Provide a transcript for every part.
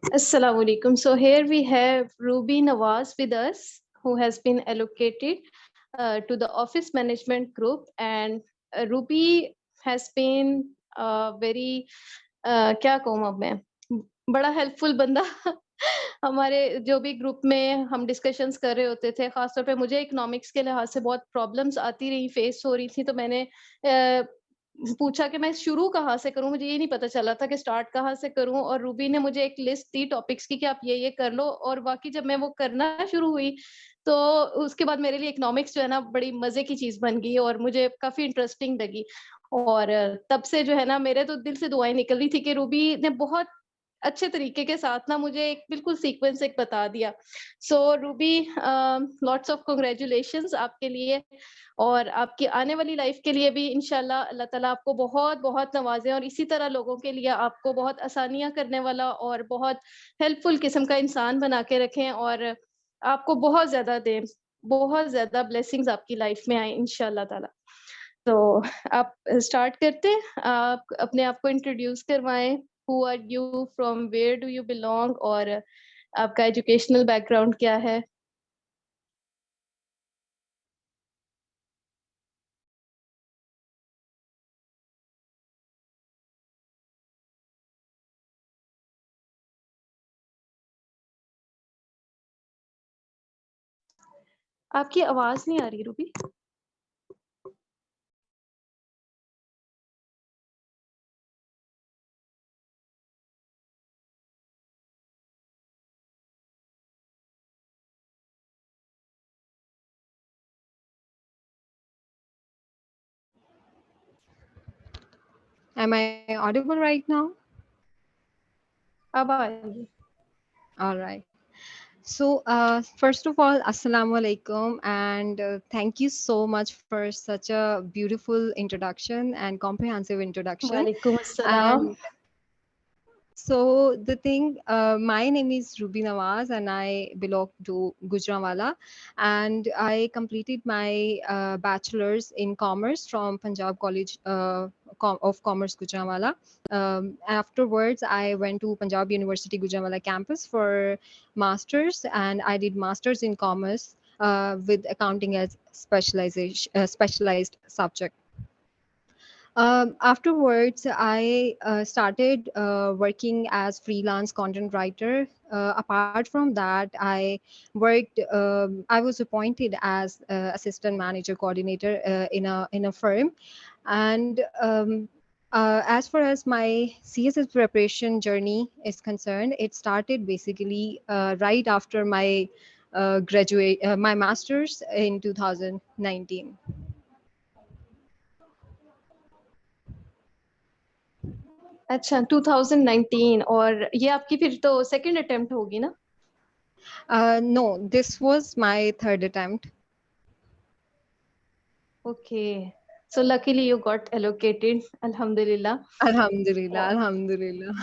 Assalamu alaikum. So here we have Ruby Nawaz with us, who has been allocated to the office management group, and Ruby has been very क्या कहूँ अब मैं, बड़ा helpful बंदा हमारे जो भी ग्रुप में हम डिस्कशंस कर रहे होते थे, खासतौर पे मुझे इकोनॉमिक्स के लिहाज से बहुत प्रॉब्लम्स आती रही, फेस हो रही थी, तो मैंने पूछा कि मैं शुरू कहाँ से करूँ? मुझे ये नहीं पता चला था कि स्टार्ट कहाँ से करूँ, और रूबी ने मुझे एक लिस्ट दी टॉपिक्स की कि आप ये कर लो, और वाक़ई जब मैं वो करना शुरू हुई, तो उसके बाद मेरे लिए इकोनॉमिक्स जो है ना बड़ी मज़े की चीज़ बन गई और मुझे काफ़ी इंटरेस्टिंग लगी। और तब से जो है ना मेरे तो दिल से दुआएँ निकल रही थी कि रूबी ने बहुत अच्छे तरीके के साथ ना मुझे एक बिल्कुल सीक्वेंस एक बता दिया। सो रूबी, लॉट्स ऑफ कांग्रेचुलेशंस आपके लिए, और आपकी आने वाली लाइफ के लिए भी इंशाल्लाह अल्लाह ताला आपको बहुत-बहुत नवाज़े और इसी तरह लोगों के लिए आपको बहुत आसानियाँ करने वाला और बहुत हेल्पफुल किस्म का इंसान बना के रखें, और आपको बहुत ज़्यादा ब्लेसिंग्स आपकी लाइफ में आएँ इंशाल्लाह ताला। तो आप स्टार्ट करते हैं, आप अपने आप को इंट्रोड्यूस करवाएँ, who are you, from where do you belong, और आपका एजुकेशनल बैकग्राउंड क्या है? आपकी आवाज़ नहीं आ रही Ruby. Am I audible right now? अब आ रही है। All right. So, first of all, Assalamu alaikum, and thank you so much for such a beautiful introduction and comprehensive introduction. वालेकुम अस्सलाम। And so the thing, my name is Ruby Nawaz, and I belong to Gujranwala, and I completed my bachelor's in commerce from Punjab College of Commerce, Gujranwala. Afterwards, I went to Punjab University Gujranwala campus for masters, and I did masters in commerce with accounting as specialized subject. Afterwards, I started working as freelance content writer. Apart from that, I was appointed as assistant manager coordinator in a firm, and as far as my CSS preparation journey is concerned, it started basically right after my master's in 2019. अच्छा, 2019, और ये आपकी फिर तो second attempt होगी ना? No, this was my third attempt. Okay, so luckily you got allocated, अल्हम्दुलिल्लाह। Alhamdulillah, और Alhamdulillah.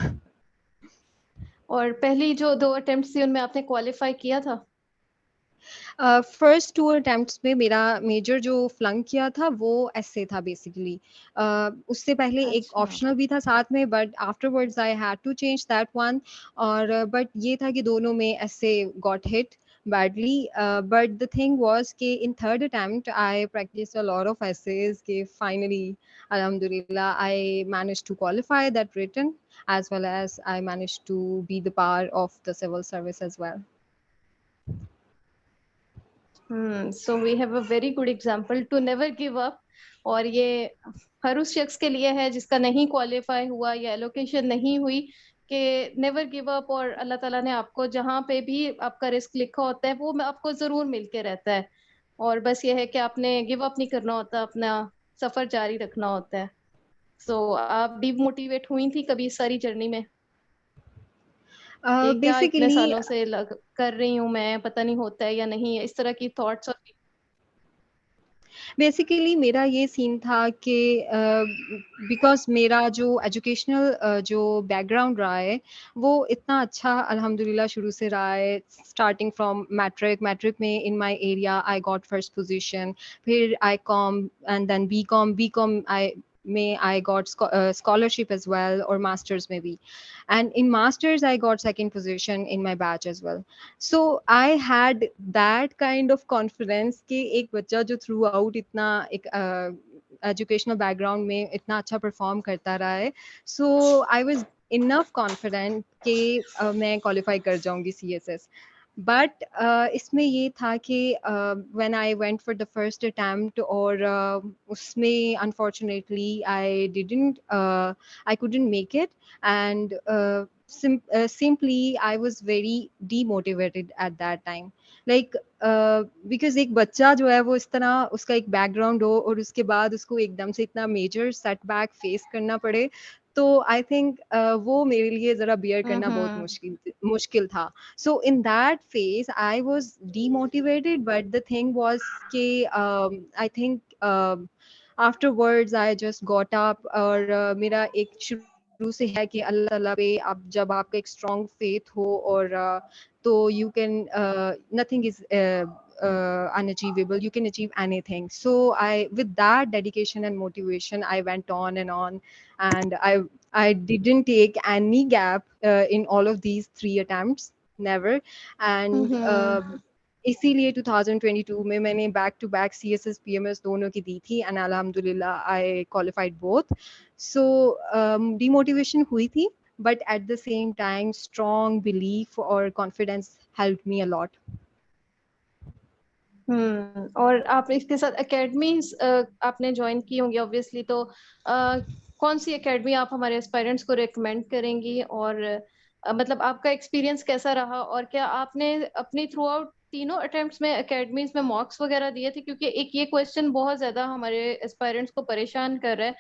और पहली जो 2 अटेम्प्ट्स थी उनमें आपने क्वालीफाई किया था? फर्स्ट 2 अटेम्प्ट्स में मेरा मेजर जो फ्लंक किया था वो एस्से था बेसिकली। उससे पहले एक अच्छा। ऑप्शनल भी था साथ में, but afterwards I had to change that one. और बट ये था कि दोनों में essay got hit badly, but the thing was कि in third attempt I practiced a lot of essays कि finally alhamdulillah I managed to qualify that written, as well as I managed to be the part of the civil service as well. So we have a very good example to never give up, और ये हर उस शख्स के लिए है जिसका नहीं qualify हुआ या एलोकेशन नहीं हुई, कि नेवर गिव अप, और अल्लाह ताला ने आपको जहाँ पे भी आपका रिस्क लिखा होता है वो आपको जरूर मिलके रहता है, और बस ये है कि आपने गिव अप नहीं करना होता, अपना सफर जारी रखना होता है। सो आप डिमोटिवेट हुई थी कभी इस सारी जर्नी में? ये क्या इतने Basically, सालों से कर रही हूँ मैं, पता नहीं होता है या नहीं, इस तरह की थॉट्स? और बेसिकली मेरा ये सीन था कि बिकॉज़ मेरा जो एजुकेशनल जो बैकग्राउंड रहा है, वो इतना अच्छा अल्हम्दुलिल्लाह शुरू से रहा है। स्टार्टिंग फ्रॉम मैट्रिक में in my area I got first position, फिर आईकॉम एंड देन बीकॉम आई में I got scholarship as well, or masters maybe. And in masters I got second position in my batch as well. So I had that kind of confidence कि एक बच्चा जो throughout इतना एक educational background में इतना अच्छा perform करता रहा है, so I was enough confident कि मैं qualify कर जाऊंगी CSS. बट इसमें ये था कि when I went for the first attempt, और उसमें unfortunately I didn't I couldn't make it, and simply I was very demotivated at that time. Like because एक बच्चा जो है वो इस तरह उसका एक बैकग्राउंड हो और उसके बाद उसको एकदम से इतना मेजर सेटबैक फेस करना पड़े, तो आई थिंक वो मेरे लिए जरा बियर करना बहुत मुश्किल था. So in that phase, I was demotivated, but the thing was I think afterwards I just got up, और मेरा एक शुरू से है कि अल्लाह ताला पे आप जब आपका एक strong faith हो, और तो you can nothing is unachievable. You can achieve anything. So I, with that dedication and motivation, I went on and on, and I didn't take any gap in all of these 3 attempts, never. And इसीलिए 2022 में मैंने back to back CSS PMS दोनों की दी थी, and अल्हम्दुलिल्लाह I qualified both. So demotivation हुई थी, but at the same time strong belief or confidence helped me a lot. और आप इसके साथ एकेडमीज आपने ज्वाइन की होंगी ऑब्वियसली, तो कौन सी एकेडमी आप हमारे एस्पायरेंट्स को रेकमेंड करेंगी, और मतलब आपका एक्सपीरियंस कैसा रहा, और क्या आपने अपनी थ्रू आउट तीनों अटेम्प्ट्स में एकेडमीज में मॉक्स वगैरह दिए थे? क्योंकि एक ये क्वेश्चन बहुत ज्यादा हमारे एस्पायरेंट्स को परेशान कर रहा है,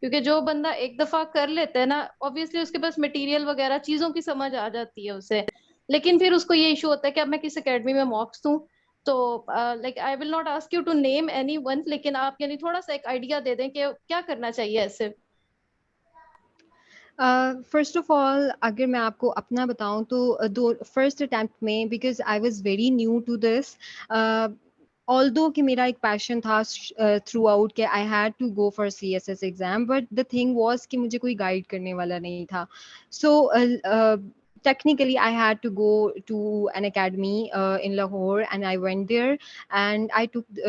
क्योंकि जो बंदा एक दफा कर लेता है ना, ऑब्वियसली उसके पास मटेरियल वगैरह चीजों की समझ आ जाती है उसे, लेकिन फिर उसको ये इशू होता है कि अब मैं किस एकेडमी में मॉक्स दूं. तो like I will not ask you to name anyone, लेकिन आप यानी थोड़ा सा एक आइडिया दे दें कि क्या करना चाहिए ऐसे. फर्स्ट ऑफ ऑल अगर मैं आपको अपना बताऊं तो दो फर्स्ट अटेम्प्ट में, because I was very new to this, although कि मेरा एक पैशन था थ्रू आउट कि I had to go for CSS exam, but the thing was कि मुझे कोई गाइड करने वाला नहीं था. सो technically I had to go to an academy in Lahore, and I went there and I took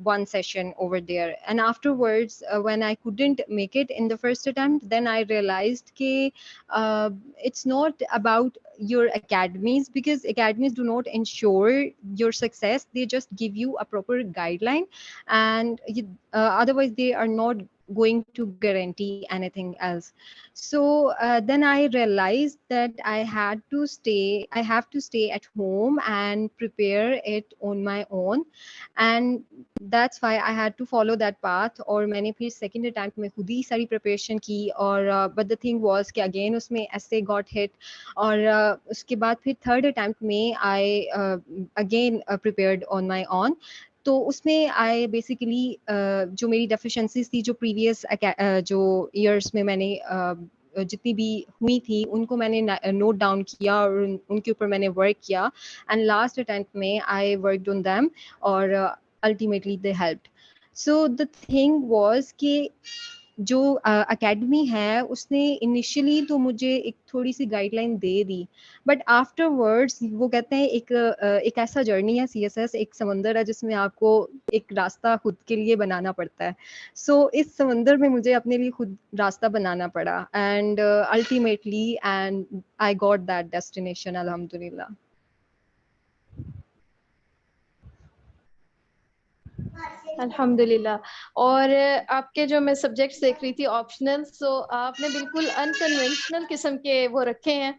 one session over there. And afterwards when I couldn't make it in the first attempt, then I realized it's not about your academies, because academies do not ensure your success. They just give you a proper guideline, and otherwise they are not going to guarantee anything else. So then I realized that I have to stay at home and prepare it on my own, and that's why I had to follow that path. और मैंने फिर second attempt में खुद ही सारी preparation की, और but the thing was कि again उसमें essay got hit, और उसके बाद फिर third attempt में I again prepared on my own. तो उसमें आई बेसिकली जो मेरी डेफिशिएंसीज थी जो प्रीवियस जो ईयर्स में मैंने जितनी भी हुई थी उनको मैंने नोट डाउन किया, और उनके ऊपर मैंने वर्क किया, एंड लास्ट अटेम्प्ट में आई वर्कड ऑन देम, और ultimately they helped. So the thing was कि जो एकेडमी है उसने इनिशियली तो मुझे एक थोड़ी सी गाइडलाइन दे दी, बट आफ्टरवर्ड्स वो कहते हैं एक ऐसा जर्नी है CSS, एक समंदर है जिसमें आपको एक रास्ता खुद के लिए बनाना पड़ता है. सो इस समंदर में मुझे अपने लिए खुद रास्ता बनाना पड़ा, and ultimately and I got that destination अल्हम्दुलिल्लाह. अल्हम्दुलिल्लाह. और आपके जो मैं सब्जेक्ट्स देख रही थी ऑप्शनल, सो आपने बिल्कुल अनकन्वेंशनल किस्म के वो रखे हैं.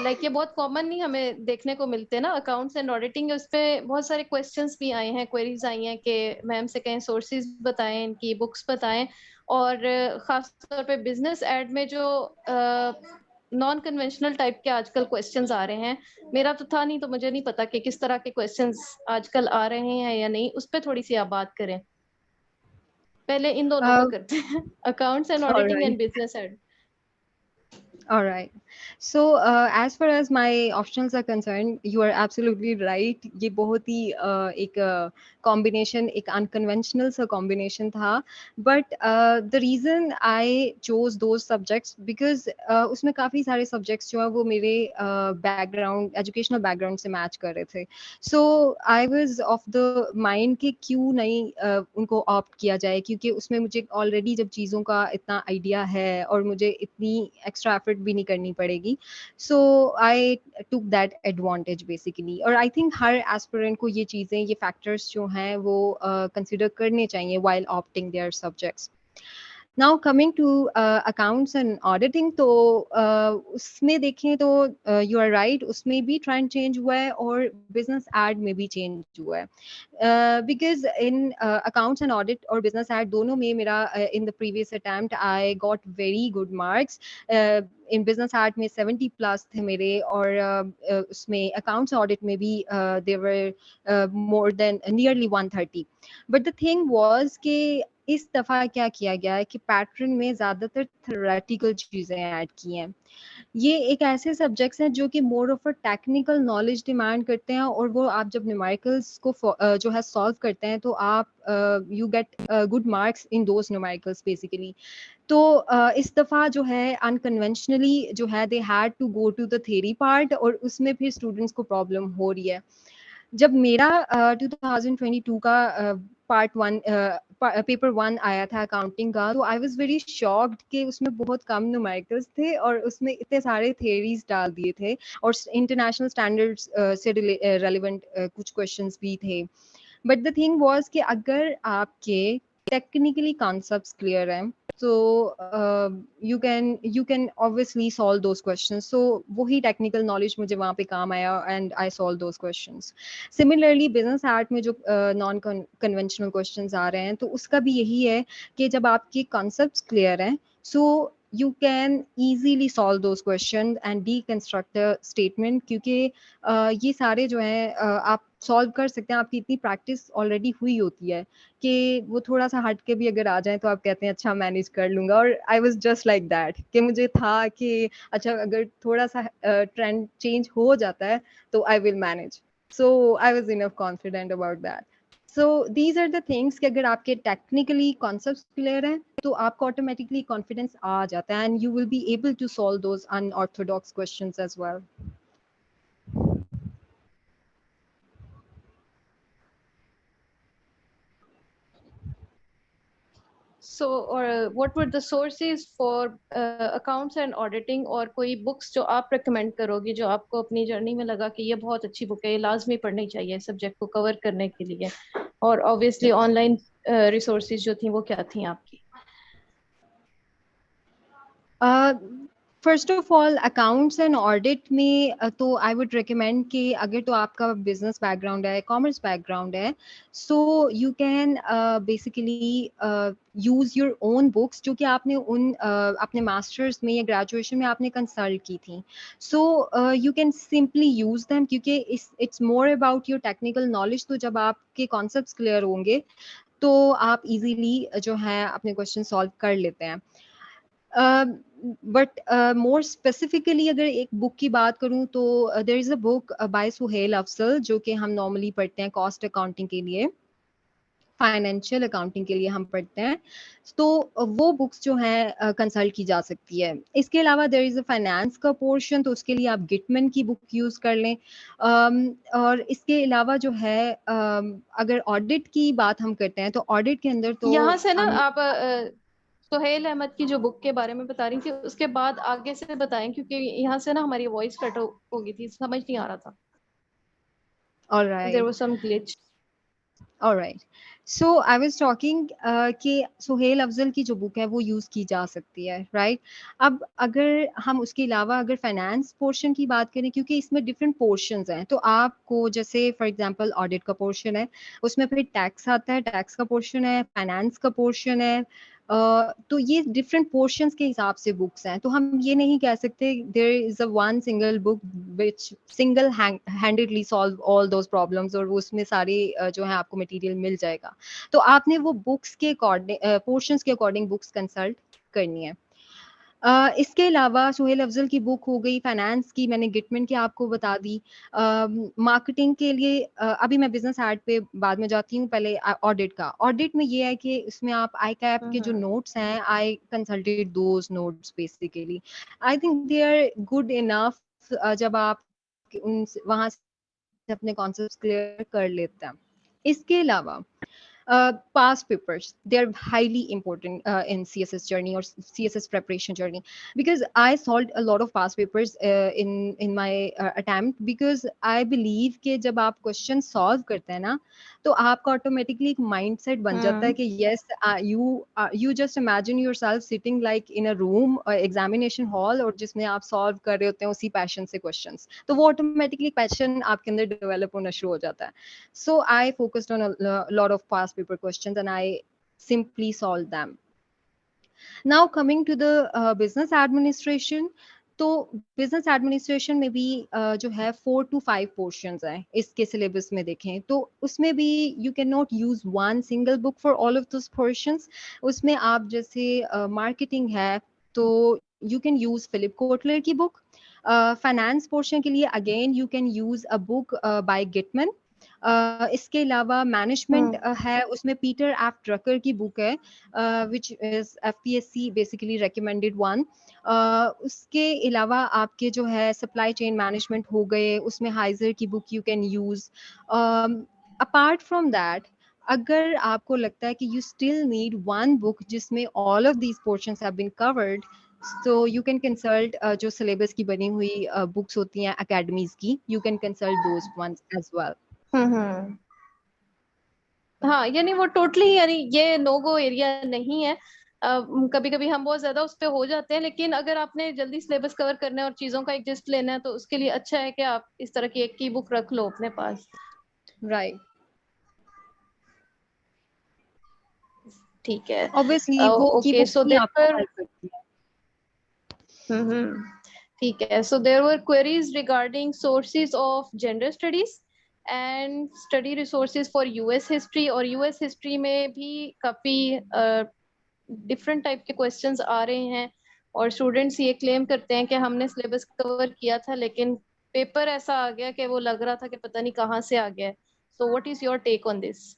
लाइक ये बहुत कॉमन नहीं हमें देखने को मिलते ना, अकाउंट्स एंड ऑडिटिंग. उस पे बहुत सारे क्वेश्चंस भी आए हैं, क्वेरीज आई हैं कि मैम से कहें सोर्सेज बताएं, इनकी बुक्स बताएं. और खास तौर पे बिजनेस एड में जो नॉन कन्वेंशनल टाइप के आजकल क्वेश्चंस आ रहे हैं, मेरा तो था नहीं, तो मुझे नहीं पता कि किस तरह के क्वेश्चंस आजकल आ रहे हैं या नहीं. उस पर थोड़ी सी आप बात करें. पहले इन दोनों का करते हैं, accounts and auditing and business ad. All right. So as far as my optionals are concerned, you are absolutely right. ये बहुत ही एक combination, एक unconventional सा combination था. But the reason I chose those subjects because उसमें काफ़ी सारे subjects जो हैं वो मेरे background, educational background से match कर रहे थे. So I was of the mind कि क्यों नहीं उनको opt किया जाए, क्योंकि उसमें मुझे already जब चीज़ों का इतना idea है और मुझे इतनी extra effort भी नहीं करनी पड़ेगी. So I took that advantage basically. और I think हर aspirant को ये चीज़ें, ये factors जो हैं वो consider करने चाहिए while opting their subjects. Now coming to accounts and auditing, तो उसमें देखें तो you are right, उसमें भी trend change हुआ है और business ad में भी change हुआ है. Because in accounts and audit और business ad दोनों में मेरा in the previous attempt I got very good marks. In business ad में 70 plus थे मेरे, और उसमें accounts and audit में भी they were more than nearly 130. But the thing was कि इस दफ़ा क्या किया गया है कि पैटर्न में ज़्यादातर थ्योरेटिकल चीज़ें ऐड की हैं. ये एक ऐसे सब्जेक्ट्स हैं जो कि मोर of a technical knowledge demand करते हैं, और वो आप जब न्यूमेरिकल्स को जो है सॉल्व करते हैं तो आप you get good marks in those numericals basically. तो इस दफ़ा जो है अनकन्वेंशनली जो है they had to go to the theory part, और उसमें फिर स्टूडेंट्स को प्रॉब्लम हो रही है. जब मेरा 2022 का पार्ट 1 पेपर 1 आया था अकाउंटिंग का, तो आई वाज वेरी शॉक्ड कि उसमें बहुत कम न्यूमेरिकल्स थे और उसमें इतने सारे थ्योरीज डाल दिए थे, और इंटरनेशनल स्टैंडर्ड्स से रेलेवेंट कुछ क्वेश्चंस भी थे. बट द थिंग वाज कि अगर आपके टेक्निकली कॉन्सेप्ट्स क्लियर हैं so you can obviously solve those questions. So वही technical knowledge मुझे वहाँ पे काम आया and I solved those questions. Similarly business art में जो non conventional questions आ रहे हैं, तो उसका भी यही है कि जब आपके concepts clear हैं, so you can easily solve those questions and deconstruct a statement, क्योंकि ये सारे जो हैं आप सॉल्व कर सकते हैं. आपकी इतनी प्रैक्टिस ऑलरेडी हुई होती है कि वो थोड़ा सा हट के भी अगर आ जाए तो आप कहते हैं अच्छा मैनेज कर लूंगा. और I was just like that कि मुझे था कि अच्छा अगर थोड़ा सा ट्रेंड चेंज हो जाता है तो I will manage. So I was enough confident about that. So these are the things कि अगर आपके टेक्निकली कॉन्सेप्ट्स क्लियर हैं तो आपको ऑटोमेटिकली कॉन्फिडेंस आ जाता है and you will be able to solve those unorthodox questions as well. So, or what were the sources for accounts and auditing, और कोई books जो आप recommend करोगी जो आपको अपनी जर्नी में लगा कि ये बहुत अच्छी बुक है, ये लाजमी पढ़नी चाहिए सब्जेक्ट को कवर करने के लिए, और obviously online resources जो थी वो क्या थी आपकी? First of all accounts and audit में तो आई वुड रिकमेंड कि अगर तो आपका बिजनेस बैकग्राउंड है, कॉमर्स बैकग्राउंड है, सो you can basically use your own books जो कि आपने उन अपने मास्टर्स में या ग्रेजुएशन में आपने कंसल्ट की थी. So you can simply use them, क्योंकि it's more about your technical knowledge. तो जब आपके कॉन्सेप्ट्स क्लियर होंगे तो आप इजीली जो है अपने क्वेश्चन सॉल्व कर लेते हैं. बट मोर स्पेसिफिकली अगर एक बुक की बात करूं तो there is a book by Suhail Afzal जो कि हम नॉर्मली पढ़ते हैं कॉस्ट अकाउंटिंग के लिए, फाइनेंशियल अकाउंटिंग के लिए हम पढ़ते हैं. तो वो बुक्स जो हैं कंसल्ट की जा सकती है. इसके अलावा देयर इज़ अ फाइनेंस का पोर्शन, तो उसके लिए आप गिटमैन की बुक यूज़ कर लें. और इसके अलावा जो है अगर ऑडिट की बात हम करते हैं तो ऑडिट के अंदर तो यहाँ से ना आप सुहेल अहमद की जो बुक के बारे में बता रही थी उसके बाद आगे से बताएं, क्योंकि यहाँ से ना हमारी वॉइस कट हो गई थी, समझ नहीं आ रहा था. There was some glitch. Alright. So I was talking कि सुहेल अफजल की जो बुक है वो यूज़ की जा सकती है, राइट. अब अगर हम उसके अलावा अगर फाइनेंस पोर्शन की बात करें, क्योंकि इसमें डिफरेंट पोर्शंस हैं, तो आपको जैसे फॉर एग्जांपल ऑडिट का पोर्शन है, उसमें फिर टैक्स आता है, टैक्स का पोर्शन है, फाइनेंस का पोर्शन है. तो ये डिफरेंट पोर्शंस के हिसाब से बुक्स हैं. तो हम ये नहीं कह सकते there is a one single book which single handedly solve all those problems और उसमें सारे जो है आपको मटेरियल मिल जाएगा. तो आपने वो बुक्स के अकॉर्डिंग पोर्शंस के अकॉर्डिंग बुक्स कंसल्ट करनी है. इसके अलावा सुहेल अफ़ज़ल की बुक हो गई, फाइनेंस की मैंने गिटमिन की आपको बता दी। मार्केटिंग के लिए अभी मैं बिज़नेस एड पे बाद में जाती हूँ, पहले ऑडिट का। ऑडिट में ये है कि उसमें आप आईकैप के जो नोट्स हैं, I consulted those notes basically. I think they are good enough जब आप उन वहाँ से अपने कॉन्सेप्ट्स क्लियर कर लेते हैं। इसके अलावा past papers, they're highly important in CSS journey or CSS preparation journey, because I solved a lot of past papers in my attempt, because I believe कि जब आप क्वेश्चन सॉल्व करते हैं ना, तो आपका ऑटोमेटिकली एक माइंडसेट बन जाता है कि yes, you just imagine yourself sitting like in a room examination hall, और जिसमें आप सॉल्व कर रहे होते हैं उसी पैशन से क्वेश्चंस, तो वो ऑटोमेटिकली पैशन आपके अंदर डेवलप होना शुरू हो जाता है. So I focused on a lot of past paper questions and I simply solved them. Now coming to the business administration, तो बिजनेस एडमिनिस्ट्रेशन में भी जो है 4 to 5 पोर्शंस हैं इसके सिलेबस में देखें तो उसमें भी you can not use one single book for all of those portions. उसमें आप जैसे मार्केटिंग है तो you can use Philip Kotler की बुक. फाइनेंस पोर्शन के लिए again you can use a book by Gitman. इसके अलावा मैनेजमेंट है, उसमें पीटर एफ ड्रकर की बुक है which is FPSC basically recommended one. उसके अलावा आपके जो है सप्लाई चेन मैनेजमेंट हो गए, उसमें हाइजर की book you can use. Apart from that, अगर आपको लगता है कि you still need one book जिसमें all of these portions have been covered, so you can consult जो सिलेबस की बनी हुई बुक्स होती हैं अकेडमीज की, you can consult those ones as well. हाँ, यानी वो टोटली, यानी ये नो गो एरिया नहीं है. कभी कभी हम बहुत ज्यादा उस पे हो जाते हैं, लेकिन अगर आपने जल्दी सिलेबस कवर करना है और चीजों का एक लिस्ट लेना है तो उसके लिए अच्छा है कि आप इस तरह की एक की बुक रख लो अपने पास. राइट. ठीक है. ऑब्वियसली वो की ओके, बुक सो ही आपको देयर हेल्प करती है. ठीक है. So there were queries regarding sources of gender studies and study resources for US history. और यूएस हिस्ट्री में भी काफी डिफरेंट टाइप के क्वेश्चंस आ रहे हैं और स्टूडेंट्स ये क्लेम करते हैं कि हमने सिलेबस कवर किया था लेकिन पेपर ऐसा आ गया कि वो लग रहा था कि पता नहीं कहाँ से आ गया. So what is your take on this?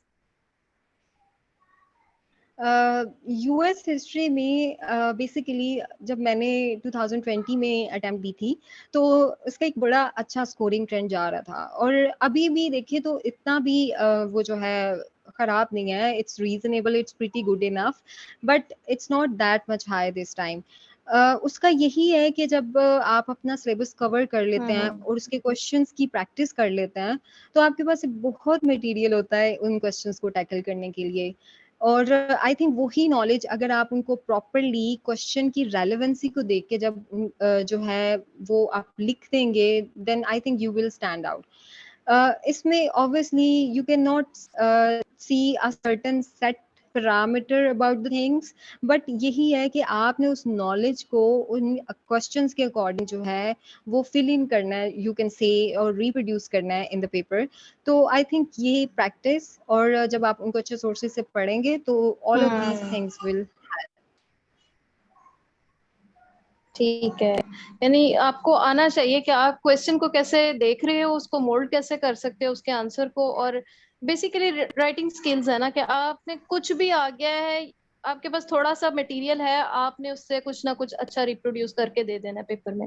US history में बेसिकली जब मैंने 2020 में अटेम्प्ट दी थी तो उसका एक बड़ा अच्छा स्कोरिंग ट्रेंड जा रहा था, और अभी भी देखिए तो इतना भी वो जो है खराब नहीं है. It's reasonable, it's pretty good enough, but it's not that much high this time. उसका यही है कि जब आप अपना सिलेबस कवर कर लेते हैं और उसके क्वेश्चंस की प्रैक्टिस कर लेते हैं तो आपके पास बहुत मटेरियल होता है उन क्वेश्चंस को टैकल करने के लिए. और आई थिंक वही नॉलेज अगर आप उनको प्रॉपरली क्वेश्चन की रेलेवेंसी को देख के जब जो है वो आप लिख देंगे, then I think you will stand out. इसमें obviously you can not see a certain set parameter about the things, but यही है कि आपने उस नॉलेज को उन क्वेश्चंस के अकॉर्डिंग जो है वो फिल इन करना है, यू कैन से, और रिप्रोड्यूस करना है इन द पेपर. तो आई थिंक ये प्रैक्टिस, और जब आप उनको अच्छे सोर्सेज से पढ़ेंगे तो all of these things will. ठीक है. यानी आपको आना चाहिए कि आप क्वेश्चन को कैसे देख रहे हो, उसको मोल्ड कैसे कर सकते हो उसके आंसर को, और बेसिकली राइटिंग स्किल्स है ना कि आपने कुछ भी आ गया है, आपके पास थोड़ा सा मटेरियल है, आपने उससे कुछ ना कुछ अच्छा रिप्रोड्यूस करके दे देना पेपर में.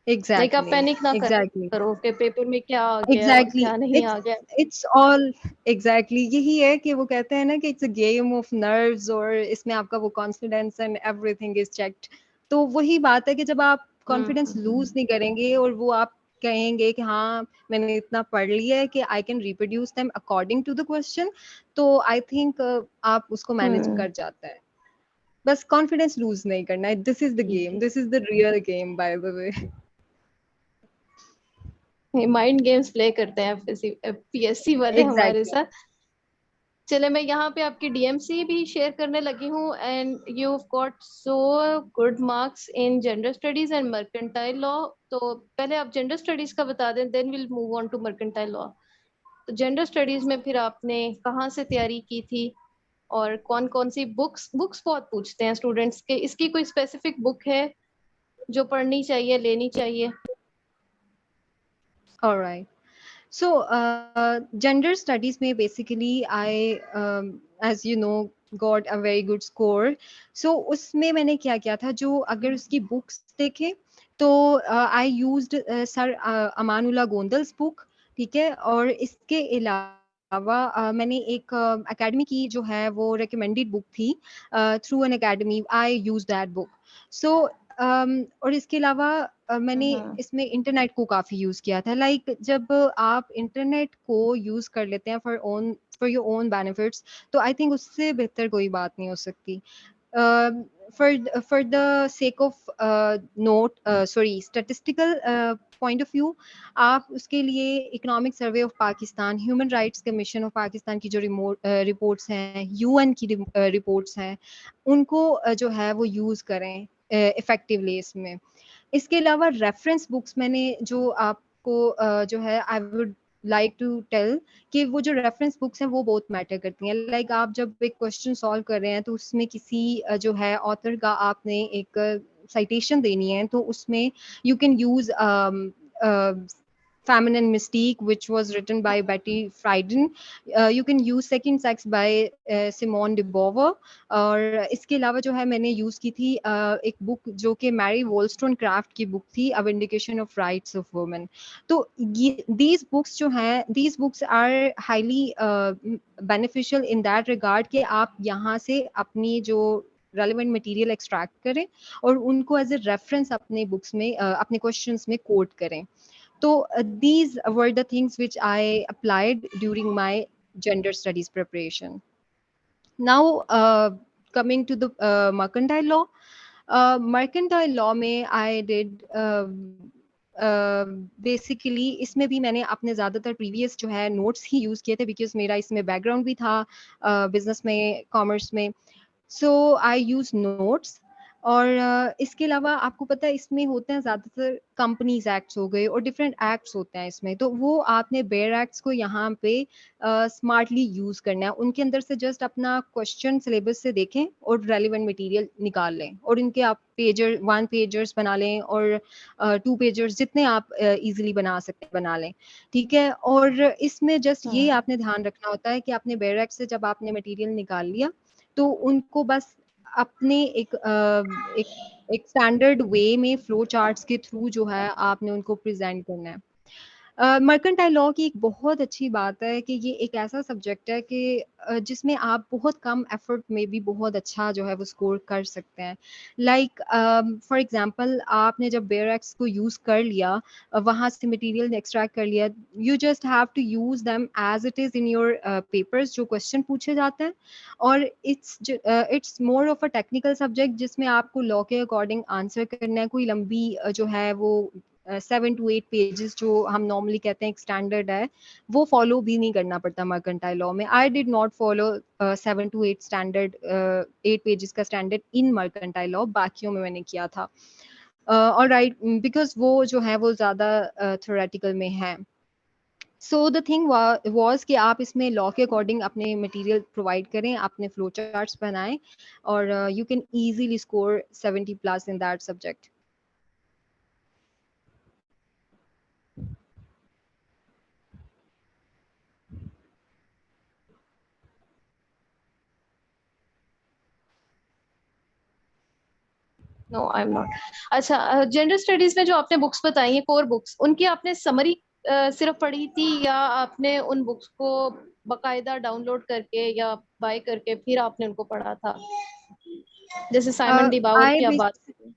लाइक आप एग्जैक्टली. पैनिक ना एग्जैक्टली. करो कि पेपर में क्या आ गया और एग्जैक्टली. क्या नहीं इट्स आ गया. इट्स ऑल एग्जैक्टली यही है कि वो कहते हैं ना कि it's a game of nerves, और इसमें आपका वो confidence and everything is checked. तो वही बात है कि जब आप कॉन्फिडेंस लूज नहीं करेंगे और वो आप कहेंगे कि हाँ मैंने इतना पढ़ लिया है कि I can reproduce them according to the question, तो आई थिंक आप उसको मैनेज कर जाते हैं. बस कॉन्फिडेंस लूज नहीं करना है. दिस इज द ठीक game, this is the real game by the way. है. माइंड गेम्स प्ले करते हैं पीएससी वाले हमारे एग्जैक्टली. साथ. चले, मैं यहाँ पे आपकी डीएमसी भी शेयर करने लगी हूँ. And you got so good marks in gender studies and mercantile law. तो पहले आप जेंडर स्टडीज का बता दें, then will move on to mercantile law. तो जेंडर स्टडीज में फिर आपने कहाँ से तैयारी की थी और कौन कौन सी बुक्स बहुत पूछते हैं स्टूडेंट्स के, इसकी कोई स्पेसिफिक बुक है जो पढ़नी चाहिए, लेनी चाहिए? All right. So, gender studies में basically I, as you know, got a very good score. So उसमें मैंने क्या किया था, जो अगर उसकी books देखें तो I used sir Amanullah Gondal's book, ठीक है, और इसके अलावा मैंने एक एकेडमी की जो है वो recommended book थी, through an academy I used that book. So और इसके अलावा मैंने इसमें इंटरनेट को काफ़ी यूज़ किया था। लाइक जब आप इंटरनेट को यूज़ कर लेते हैं फॉर योर ओन बेनिफिट्स, तो आई थिंक उससे बेहतर कोई बात नहीं हो सकती। For the sake of statistical point of view, आप उसके लिए economic survey of Pakistan, human rights commission of Pakistan की जो रिपोर्ट्स हैं, यूएन की रिपोर्ट्स हैं, उनको जो है वो यूज़ करें इफेक्टिवली इसमें। इसके अलावा रेफरेंस बुक्स मैंने जो आपको जो है I would like to tell कि वो जो रेफरेंस बुक्स हैं वो बहुत मैटर करती हैं। लाइक आप जब एक क्वेश्चन सॉल्व कर रहे हैं तो उसमें किसी जो है ऑथर का आपने एक साइटेशन देनी है, तो उसमें you can use Feminine Mystique, which was written by Betty Friedan. You can use Second Sex by Simone de Beauvoir. और इसके अलावा जो है मैंने यूज़ की थी एक बुक जो कि मैरी वोलस्टोनक्राफ्ट की बुक थी, a vindication of rights of women. तो दीज बुक्स जो हैं, these books are highly beneficial in that regard कि आप यहाँ से अपनी जो रेलिवेंट मटेरियल एक्सट्रैक्ट करें और उनको एज ए रेफरेंस अपने बुक्स में अपने क्वेश्चंस में कोट करें। So these were the things which I applied during my gender studies preparation. Now, coming to the mercantile law में I did बेसिकली इसमें भी मैंने अपने ज़्यादातर प्रीवियस जो है नोट्स ही यूज़ किए थे, बिकॉज मेरा इसमें बैकग्राउंड भी था बिजनेस में, कॉमर्स में। सो आई यूज नोट्स। और इसके अलावा आपको पता है इसमें होते हैं ज़्यादातर कंपनीज एक्ट्स हो गए और डिफरेंट एक्ट्स होते हैं इसमें, तो वो आपने बेयर एक्ट्स को यहाँ पे स्मार्टली यूज़ करना है। उनके अंदर से जस्ट अपना क्वेश्चन सिलेबस से देखें और रेलिवेंट मटेरियल निकाल लें, और इनके आप पेजर 1 पेजर्स बना लें और 2 पेजर्स जितने आप इजीली बना सकते हैं बना लें, ठीक है। और इसमें जस्ट ये आपने ध्यान रखना होता है कि आपने बेयर एक्ट से जब आपने मटेरियल निकाल लिया तो उनको बस अपने एक स्टैंडर्ड वे में फ्लो चार्ट्स के थ्रू जो है आपने उनको प्रेजेंट करना है। मर्केंटाइल लॉ की एक बहुत अच्छी बात है कि ये एक ऐसा सब्जेक्ट है कि जिसमें आप बहुत कम एफर्ट में भी बहुत अच्छा जो है वो स्कोर कर सकते हैं। लाइक फॉर एग्जांपल आपने जब बेयर एक्ट्स को यूज़ कर लिया, वहाँ से मटेरियल एक्सट्रैक्ट कर लिया, you just have to use them as it is in your papers जो क्वेश्चन पूछे जाते हैं। और it's more of a technical subject जिसमें आपको लॉ के अकॉर्डिंग आंसर करना है। कोई लंबी जो है वो 7 to 8 पेजेस जो हम नॉर्मली कहते हैं एक स्टैंडर्ड है, वो फॉलो भी नहीं करना पड़ता मर्केंटाइल लॉ में। I did not follow 7 to 8 standard 8 pages का स्टैंडर्ड इन मर्केंटाइल लॉ, बाकियों में मैंने किया था। और राइट, बिकॉज वो जो है वो ज़्यादा थ्योरेटिकल में है। सो द थिंग वॉज कि आप इसमें लॉ के अकॉर्डिंग अपने मटेरियल प्रोवाइड करें, अपने फ्लो चार्ट्स बनाएं, और you can easily score 70+ in that subject. No, I am not. अच्छा, जेंडर स्टडीज में जो आपने बुक्स बताई हैं, कोर बुक्स, उनकी आपने समरी सिर्फ पढ़ी थी, या आपने उन बुक्स को बकायदा डाउनलोड करके या बाय करके फिर आपने उनको पढ़ा था, जैसे साइमन डी बाउर की आप आई बात करें?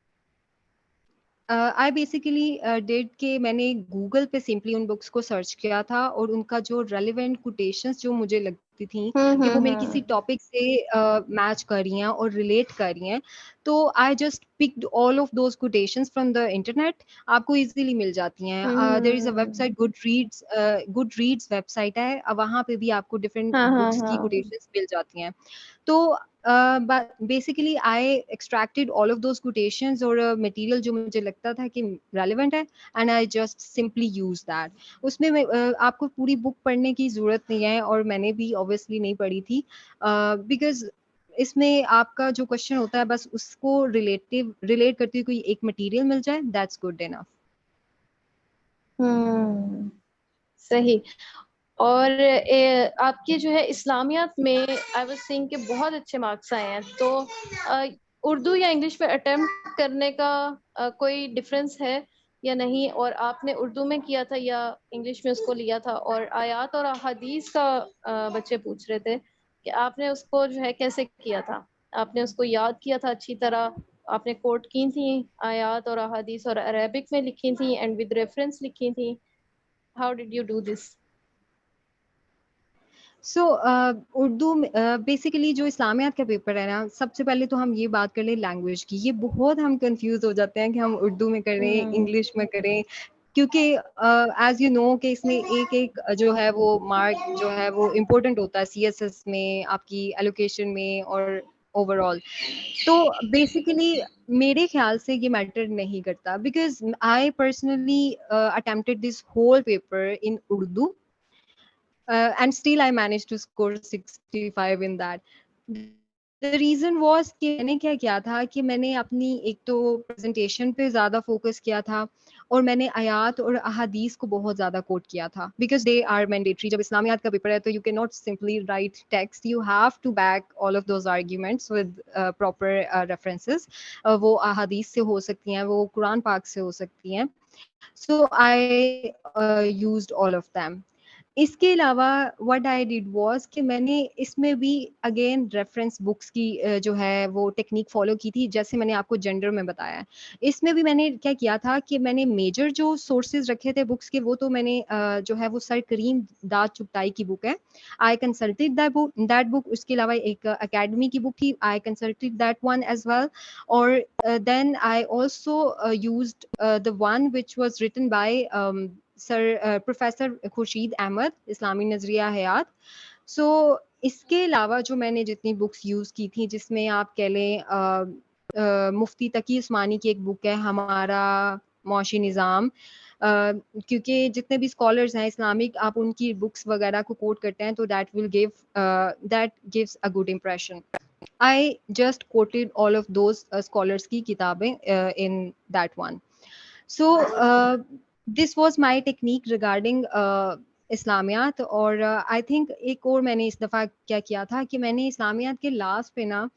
आई बेसिकली डिड के मैंने गूगल पे सिंपली उन बुक्स को सर्च किया था और उनका जो रेलिवेंट कोटेशंस जो मुझे लगती थी कि वो मेरे किसी टॉपिक से मैच कर रही हैं और रिलेट कर रही हैं, तो I just picked all of those quotations from the internet. आपको इजीली मिल जाती हैं। There is a website Goodreads website है, वहाँ पे भी आपको डिफरेंट हाँ हाँ बुक्स की हाँ। कोटेशंस मिल जाती हैं। तो but basically I extracted all of those quotations और material जो मुझे लगता था कि relevant है, and I just simply use that. उसमें आपको पूरी book पढ़ने की ज़रूरत नहीं है, और मैंने भी obviously नहीं पढ़ी थी, because इसमें आपका जो क्वेश्चन होता है बस उसको रिलेट करती हुई कोई एक मटेरियल मिल जाए, दैट्स गुड इनफ. सही. और आपके जो है इस्लामियात में आई वाज सीइंग के बहुत अच्छे मार्क्स आए हैं, तो उर्दू या इंग्लिश में अटेम्प्ट करने का कोई डिफरेंस है या नहीं, और आपने उर्दू में किया था या इंग्लिश में उसको लिया था? और आयात और अहादीस का बच्चे पूछ रहे थे कि आपने उसको जो है कैसे किया था? आपने उसको याद किया था अच्छी तरह? आपने कोट की थी आयात और अहादीस, और अरेबिक में लिखी थी एंड विद रेफरेंस लिखी थी? How did you do this? So Urdu में बेसिकली जो इस्लामियात का पेपर है ना, सबसे पहले तो हम ये बात कर लें लैंग्वेज की. ये बहुत हम कंफ्यूज हो जाते हैं कि हम उर्दू में करें, इंग्लिश में करें, क्योंकि एज यू नो कि इसमें एक एक जो है वो मार्क जो है वो इम्पोर्टेंट होता है सीएसएस में, आपकी एलोकेशन में और ओवरऑल. तो बेसिकली मेरे ख्याल से ये मैटर नहीं करता, because I personally attempted this whole paper in Urdu, and still I managed to score 65 in that. The reason was कि मैंने क्या किया था कि मैंने अपनी एक तो प्रेजेंटेशन पे ज़्यादा फोकस किया था, और मैंने आयात और अहादीस को बहुत ज़्यादा कोट किया था, बिकॉज दे आर मैंडेटरी. जब इस्लामियात का पेपर है तो you can not simply write text, you have to back all of those arguments with proper references. वो अहादीस से हो सकती हैं, वो कुरान पाक से हो सकती हैं. So I used all of them. इसके अलावा व्हाट आई डिड वाज कि मैंने इसमें भी अगेन रेफरेंस बुक्स की जो है वो टेक्निक फॉलो की थी, जैसे मैंने आपको जेंडर में बताया. इसमें भी मैंने क्या किया था कि मैंने मेजर जो सोर्सेज रखे थे बुक्स के, वो तो मैंने जो है वो सर करीम दाद चुगताई की बुक है, आई कंसल्टेड दैट बुक. उसके अलावा एक अकेडमी की बुक थी, I consulted that one as well. और then I also used the one which was written by sir professor Khurshid Ahmad, Islami Nazariya Hayat. सो इसके अलावा जो मैंने जितनी बुक्स यूज़ की थी, जिसमें आप कह लें मुफ्ती तकी उस्मानी की एक बुक है हमारा मौशी निज़ाम, क्योंकि जितने भी स्कॉलर्स हैं इस्लामिक, आप उनकी बुक्स वगैरह को कोट करते हैं तो that gives a good impression. I just quoted all of those scholars की किताबें in that one. So this was my technique regarding Islamiyat. और आई थिंक एक और मैंने इस दफ़ा क्या किया था कि मैंने इस्लामियात के लास्ट पे ना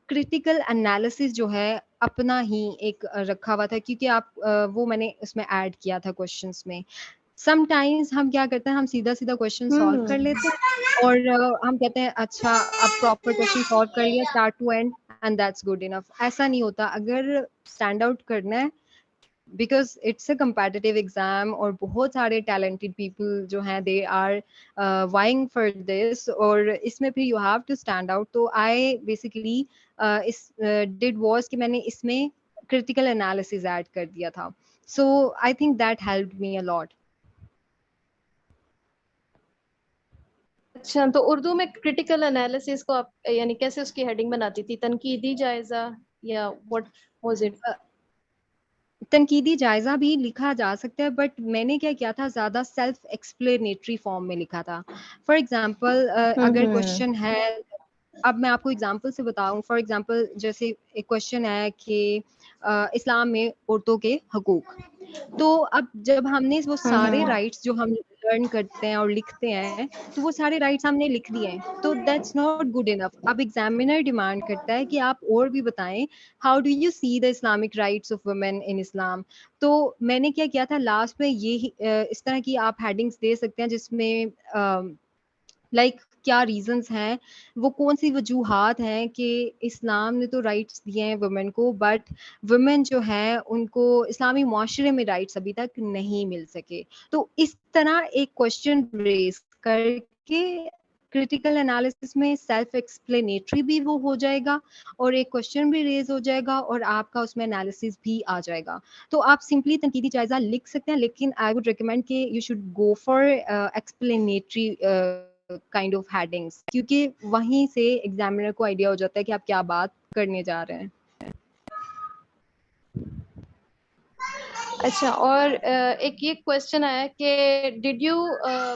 क्रिटिकल एनालिसिस जो है अपना ही एक रखा हुआ था, क्योंकि आप वो मैंने उसमें ऐड किया था क्वेश्चंस में. समटाइम्स हम क्या करते हैं, हम सीधा सीधा क्वेश्चन सॉल्व कर लेते हैं, और हम कहते हैं अच्छा अब प्रॉपर क्वेश्चन सॉल्व कर लिया start to end, and that's good enough. ऐसा नहीं होता. अगर स्टैंड आउट करना है, because it's a competitive exam, और बहुत सारे टैलेंटेड पीपल जो हैं they are vying for this, और इसमें फिर you have to stand out. तो आई बेसिकली इस डिड वाज कि मैंने इसमें क्रिटिकल एनालिसिस ऐड कर दिया था. So I think that helped me a lot. अच्छा, तो उर्दू में क्रिटिकल एनालिसिस को आप यानी कैसे उसकी हेडिंग बनाती थी? तनकीदी जायजा या व्हाट वाज इट? तनकीदी जायज़ा भी लिखा जा सकता है, बट मैंने क्या किया था, ज़्यादा सेल्फ एक्सप्लेनेटरी फॉर्म में लिखा था. फॉर एग्जांपल अगर क्वेश्चन है, अब मैं आपको एग्जांपल से बताऊं. फॉर एग्जांपल जैसे एक क्वेश्चन है कि इस्लाम में औरतों के हकूक. तो अब जब हमने वो सारे राइट्स जो हम लर्न करते हैं और लिखते हैं, तो वो सारे राइट्स हमने लिख दिए हैं, तो दैट्स नॉट गुड इनफ. अब एग्जामिनर डिमांड करता है कि आप और भी बताएं, how do you see the Islamic rights of women in Islam. तो मैंने क्या किया था लास्ट में, ये इस तरह की आप हेडिंग्स दे सकते हैं जिसमें लाइक क्या रीजंस हैं, वो कौन सी वजूहात हैं कि इस्लाम ने तो राइट्स दिए हैं वुमेन को, बट वुमेन जो है उनको इस्लामी माशरे में राइट्स अभी तक नहीं मिल सके. तो इस तरह एक क्वेश्चन रेज करके क्रिटिकल एनालिसिस में सेल्फ एक्सप्लेनेटरी भी वो हो जाएगा, और एक क्वेश्चन भी रेज हो जाएगा, और आपका उसमें एनालिसिस भी आ जाएगा. तो आप सिंपली तनकीदी जायजा लिख सकते हैं, लेकिन आई वुड रिकमेंड कि you should go for explanatory kind of headings, क्योंकि वहीं से एग्जामिनर को आइडिया हो जाता है कि आप क्या बात करने जा रहे हैं। अच्छा, और एक ये क्वेश्चन आया कि डिड यू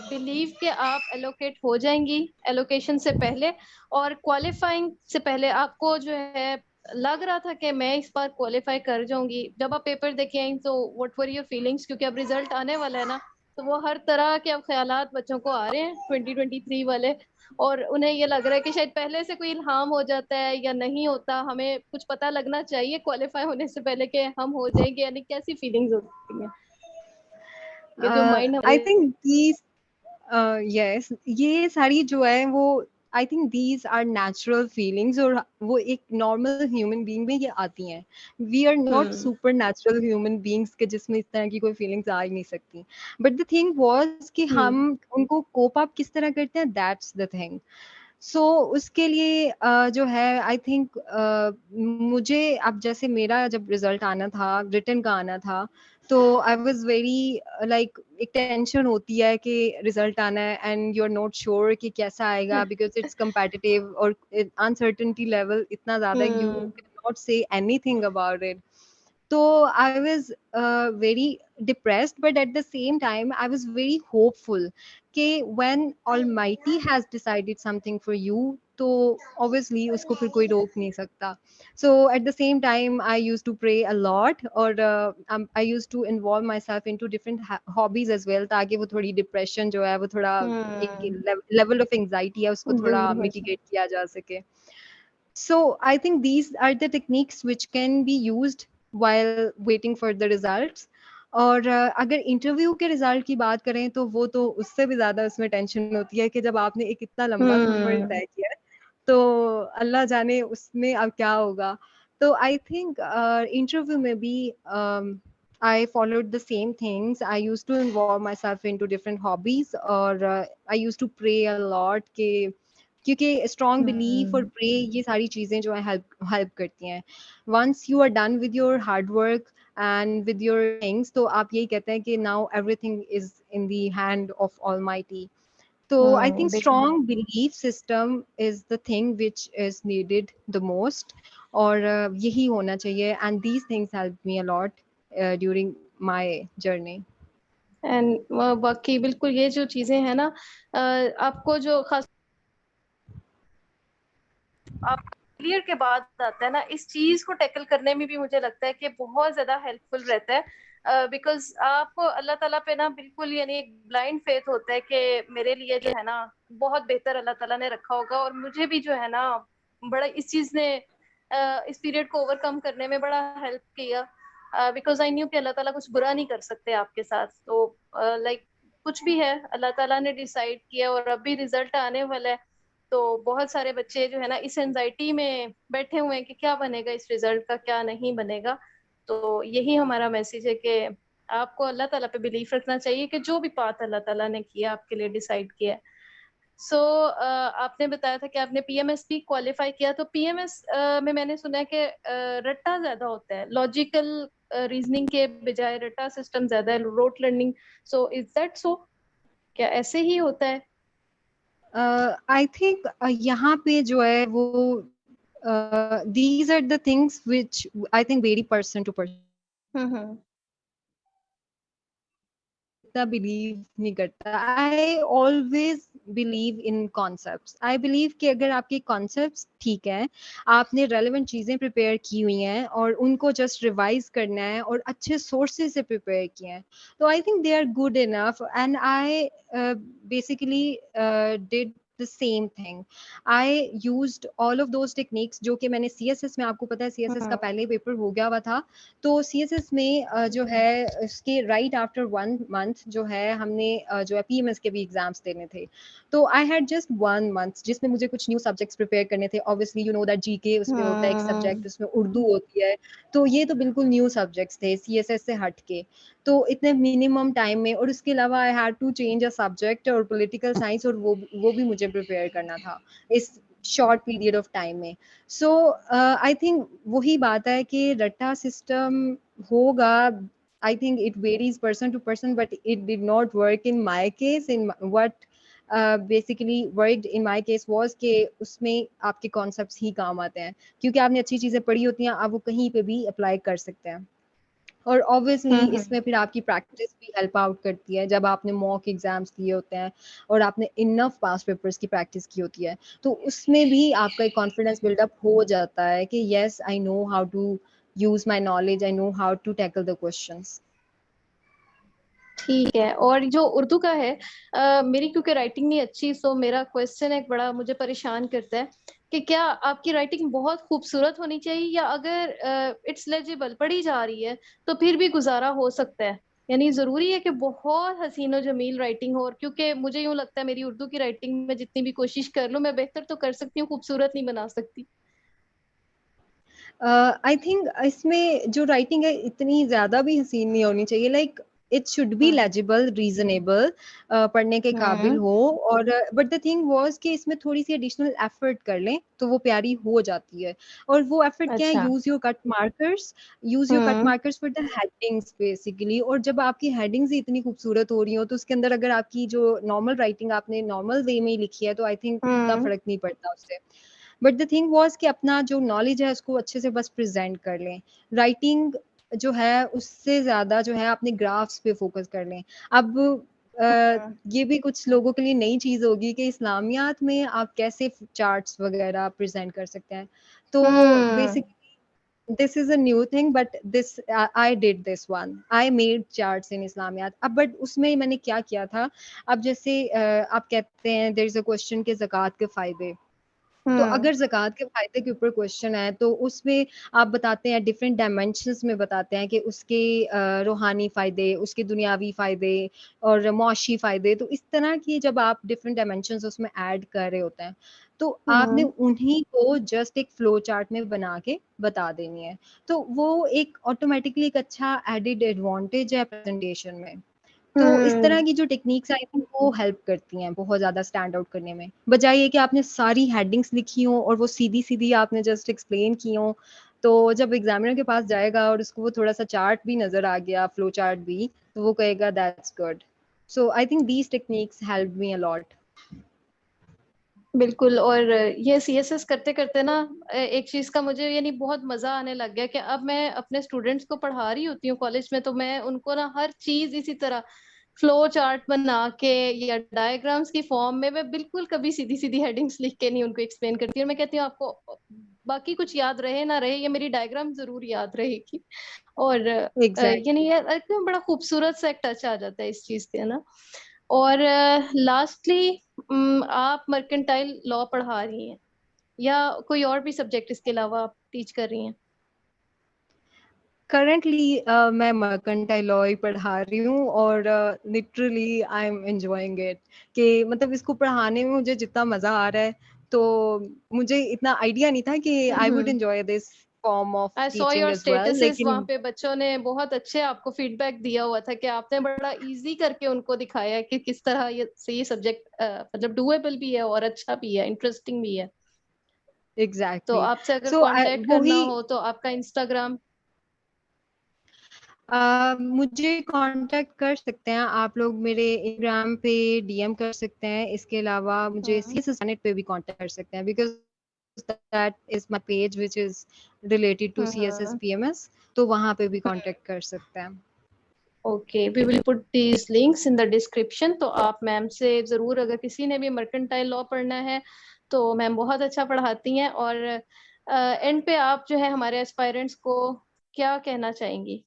बिलीव कि आप एलोकेट हो जाएंगी एलोकेशन से पहले, और क्वालिफाइंग से पहले आपको जो है लग रहा था कि मैं इस बार क्वालिफाई कर जाऊंगी? जब आप पेपर देखे आई तो व्हाट वर योर फीलिंग्स, क्योंकि अब रिजल्ट आने वाला है ना, तो वो हर तरह के अब ख्यालात बच्चों को आ रहे हैं 2023 वाले, और उन्हें ये लग रहा है कि शायद पहले से कोई इल्हाम हो जाता है या नहीं होता, हमें कुछ पता लगना चाहिए क्वालिफाई होने से पहले कि हम हो जाएंगे, यानी कैसी फीलिंग्स होती हैं ये जो माइंड आई हमारे। थिंक दीज यस, ये सारी जो है वो I think these are natural feelings, और वो एक नॉर्मल ह्यूमन बीइंग में ये आती हैं। We are not supernatural human beings के जिसमें इस तरह की कोई फीलिंग्स आ ही नहीं सकती। बट द थिंग वाज कि हम उनको कोप अप किस तरह करते हैं, दैट्स द थिंग। सो उसके लिए जो है आई थिंक मुझे अब जैसे मेरा जब रिजल्ट आना था, रिटन का आना था, तो आई वाज वेरी लाइक एक टेंशन होती है कि रिजल्ट आना है and you are not sure कि कैसा आएगा, बिकॉज इट्स कम्पिटिटिव और अनसर्टेनिटी लेवल इतना ज्यादा है, you can not say anything about it. So I was very depressed, but at the same time, I was very hopeful. कि when Almighty has decided something for you, तो obviously उसको फिर कोई रोक नहीं सकता. So at the same time, I used to pray a lot, और I used to involve myself into different hobbies as well, ताकि वो थोड़ी depression जो है वो थोड़ा एक level of anxiety है उसको थोड़ा दूर हो जाए। mitigate किया जा सके. So I think these are the techniques which can be used while waiting for the results. और अगर इंटरव्यू के रिजल्ट की बात करें तो वो तो उससे भी ज़्यादा उसमें टेंशन होती है कि जब आपने एक इतना लंबा सफ़र तय किया है, तो अल्लाह जाने उसमें अब क्या होगा। तो आई थिंक इंटरव्यू में भी I followed the same things. I used to involve myself into different hobbies, और I used to pray a lot कि क्योंकि स्ट्रॉन्ग बिलीफ और प्रे ये सारी चीज़ें जो है हेल्प हेल्प करती हैं। Once you are done with your hard work and with your things, तो आप यही कहते हैं कि now everything is in the hand of almighty. तो I think strong belief system is the thing which is needed the most, और यही होना चाहिए, and these things help me a lot during my journey. And बाकी बिल्कुल ये जो चीजें हैं ना, आपको जो खास आप क्लियर के बाद आता है ना, इस चीज को टैकल करने में भी मुझे लगता है कि बहुत ज्यादा हेल्पफुल रहता है, बिकॉज आपको अल्लाह ताला पे ना बिल्कुल यानी एक ब्लाइंड फेथ होता है कि मेरे लिए जो है ना बहुत बेहतर अल्लाह ताला ने रखा होगा, और मुझे भी जो है ना बड़ा इस चीज ने इस पीरियड को ओवरकम करने में बड़ा हेल्प किया, बिकॉज आई न्यू कि अल्लाह ताला कुछ बुरा नहीं कर सकते आपके साथ। तो लाइक कुछ भी है अल्लाह ताला ने डिसाइड किया, और अभी रिजल्ट आने वाला है, तो बहुत सारे बच्चे जो है ना इस एंजाइटी में बैठे हुए हैं कि क्या बनेगा इस रिजल्ट का, क्या नहीं बनेगा। तो यही हमारा मैसेज है कि आपको अल्लाह ताला पे बिलीफ रखना चाहिए कि जो भी पाथ अल्लाह ताला ने किया आपके लिए डिसाइड किया है। सो आपने बताया था कि आपने पीएमएस भी क्वालिफाई किया, तो पीएमएस में मैंने सुना है कि रट्टा ज्यादा होता है, लॉजिकल रीजनिंग के बजाय रट्टा सिस्टम ज्यादा है, rote learning. So is that so, क्या ऐसे ही होता है? आई थिंक यहाँ पे जो है वो these are the things which I think vary person to person. हम्म इतना बिलीव नहीं करता। I always believe in concepts. I believe कि अगर आपके कॉन्सेप्ट्स ठीक है, आपने रेलेवेंट चीज़ें प्रिपेयर की हुई हैं और उनको जस्ट रिवाइज करना है और अच्छे सोर्सेज से प्रिपेयर किए हैं, तो I think they are good enough, and I basically did the same thing. I used all of those techniques जो कि मैंने CSS में, आपको पता है CSS का पहले पेपर हो गया हुआ था, तो CSS में जो है उसके राइट आफ्टर 1 मंथ जो है हमने जो है PMS के भी एग्जाम्स देने थे। तो आई हैड जस्ट 1 मंथ जिसमें मुझे कुछ न्यू सब्जेक्ट्स प्रिपेयर करने थे। Obviously you know that GK उसमें होता है एक सब्जेक्ट, उसमें उर्दू होती है, तो ये तो बिल्कुल न्यू सब्जेक्ट्स थे CSS से हट के। तो इतने मिनिमम टाइम में, और उसके अलावा I had to change a subject और पॉलिटिकल साइंस, और वो भी मुझे प्रिपेयर करना था इस शॉर्ट पीरियड ऑफ टाइम में। सो आई थिंक वही बात है कि रट्टा सिस्टम होगा। I think it varies person to person, but it did not work in my case, in what basically worked in my case was कि उसमें आपके कॉन्सेप्ट्स ही काम आते हैं, क्योंकि आपने अच्छी चीज़ें पढ़ी होती हैं, आप वो कहीं पे भी अप्लाई कर सकते हैं। और ऑब्वियसली हम्म। इसमें फिर आपकी प्रैक्टिस भी हेल्प आउट करती है, जब आपने मॉक एग्जाम्स दिए होते हैं और आपने इनफ पास्ट पेपर्स की प्रैक्टिस की होती है, तो उसमें भी आपका एक कॉन्फिडेंस बिल्डअप हो जाता है कि yes I know how to use my knowledge, I know how to tackle the questions. ठीक है। और जो उर्दू का है, मेरी क्योंकि राइटिंग नहीं अच्छी, सो मेरा क्वेश्चन एक बड़ा मुझे परेशान करता है कि क्या आपकी राइटिंग बहुत खूबसूरत होनी चाहिए, या अगर इट्स लेजिबल पढ़ी जा रही है तो फिर भी गुजारा हो सकता है? यानी जरूरी है कि बहुत हसीन और जमील राइटिंग हो? और क्योंकि मुझे यूं लगता है मेरी उर्दू की राइटिंग में जितनी भी कोशिश कर लूं मैं बेहतर तो कर सकती हूँ, खूबसूरत नहीं बना सकती। आई थिंक इसमें जो राइटिंग है इतनी ज्यादा भी हसीन नहीं होनी चाहिए, like it should be hmm. Legible, reasonable, पढ़ने के काबिल हम्म। हो। और बट द थिंग वाज कि इसमें थोड़ी सी एडिशनल एफर्ट कर लें तो वो प्यारी हो जाती है। और वो एफर्ट क्या है? अच्छा। Use your cut markers, use your cut hmm. Markers for the headings basically. और जब आपकी हेडिंग्स ही इतनी खूबसूरत हो रही हो तो उसके अंदर अगर आपकी जो नॉर्मल राइटिंग आपने नॉर्मल वे में ही लिखी है तो आई थिंक इतना हम्म। फर्क नहीं पड़ता उससे। बट द थिंग वाज कि अपना जो नॉलेज है उसको अच्छे से बस प्रेजेंट कर लें। राइटिंग जो है उससे ज्यादा जो है अपने ग्राफ्स पे फोकस कर लें। अब ये भी कुछ लोगों के लिए नई चीज होगी कि इस्लामियात में आप कैसे चार्ट्स वगैरह प्रेजेंट कर सकते हैं। तो hmm. Basic this is a new thing, but this I did this one, I made charts in Islamiyat. अब बट उसमें मैंने क्या किया था, अब जैसे आप कहते हैं देयर इज अ क्वेश्चन के ज़कात के फायदे। तो हम्म। अगर ज़कात के फ़ायदे के ऊपर क्वेश्चन है तो उसमें आप बताते हैं, डिफरेंट डायमेंशंस में बताते हैं कि उसके रूहानी फ़ायदे, उसके दुनियावी फ़ायदे और मुआशी फ़ायदे। तो इस तरह की जब आप डिफरेंट डायमेंशंस उसमें ऐड कर रहे होते हैं, तो आपने हम्म। उन्हीं को जस्ट एक फ्लो चार्ट में बना के बता देनी है। तो वो एक ऑटोमेटिकली एक अच्छा एडेड एडवांटेज है प्रेज़ेंटेशन में। तो इस तरह हम्म। की जो टेक्निक्स आई थिंक वो हेल्प करती हैं बहुत ज़्यादा स्टैंड आउट करने में। बजाय ये कि आपने सारी हेडिंग्स लिखी हों और वो सीधी-सीधी आपने जस्ट एक्सप्लेन की हों, तो जब एग्ज़ामिनर के पास जाएगा और उसको वो थोड़ा-सा चार्ट भी नज़र आ गया, फ्लो चार्ट भी, तो वो कहेगा that's good. So I think these techniques helped me a lot. बिल्कुल। और ये सीएसएस करते करते ना एक चीज का मुझे यानी बहुत मजा आने लग गया कि अब मैं अपने स्टूडेंट्स को पढ़ा रही होती हूँ कॉलेज में, तो मैं उनको ना हर चीज इसी तरह फ्लो चार्ट बना के या डायग्राम्स की फॉर्म में, मैं बिल्कुल कभी सीधी सीधी हेडिंग्स लिख के नहीं उनको एक्सप्लेन करती। और मैं कहती हूँ आपको बाकी कुछ याद रहे ना रहे, ये मेरी डायग्राम जरूर याद रहेगी। और यानी एग्ज़ैक्टली। ये एकदम बड़ा खूबसूरत सा एक टच आ जाता है इस चीज के ना। और लास्टली, आप मर्केंटाइल लॉ पढ़ा रही हैं या कोई और भी सब्जेक्ट इसके अलावा आप टीच कर रही हैं? करंटली मैं मर्केंटाइल लॉ ही पढ़ा रही हूँ और literally I am enjoying it. कि मतलब इसको पढ़ाने में मुझे जितना मज़ा आ रहा है, तो मुझे इतना आइडिया नहीं था कि I would hmm. Enjoy this form of I saw teaching your age well, statuses, वहां लेकिन पे बच्चों ने बहुत अच्छे आपको फीडबैक दिया हुआ था कि आपने बड़ा इजी करके उनको दिखाया है कि किस तरह ये सब्जेक्ट मतलब डुएबल भी है और अच्छा भी है, इंटरेस्टिंग भी है। तो एग्जैक्टली। आपसे अगर सो कांटेक्ट वो करना ही हो तो आपका इंस्टाग्राम? मुझे कांटेक्ट कर सकते हैं आप लोग, मेरे इंस्टाग्राम पे डीएम कर सकते हैं। इसके अलावा मुझे हम्म। सीएसएस प्लैनेट पे भी कांटेक्ट कर सकते हैं, because that is my page which is related to CSS hmm. PMS. तो वहां पे भी कांटेक्ट कर सकते हैं। Okay, we will put these links in the description. तो आप मैम से जरूर, अगर किसी ने भी मर्केंटाइल लॉ पढ़ना है तो मैम बहुत अच्छा पढ़ाती हैं। और एंड पे आप जो है हमारे एस्पायरेंट्स को क्या कहना चाहेंगी?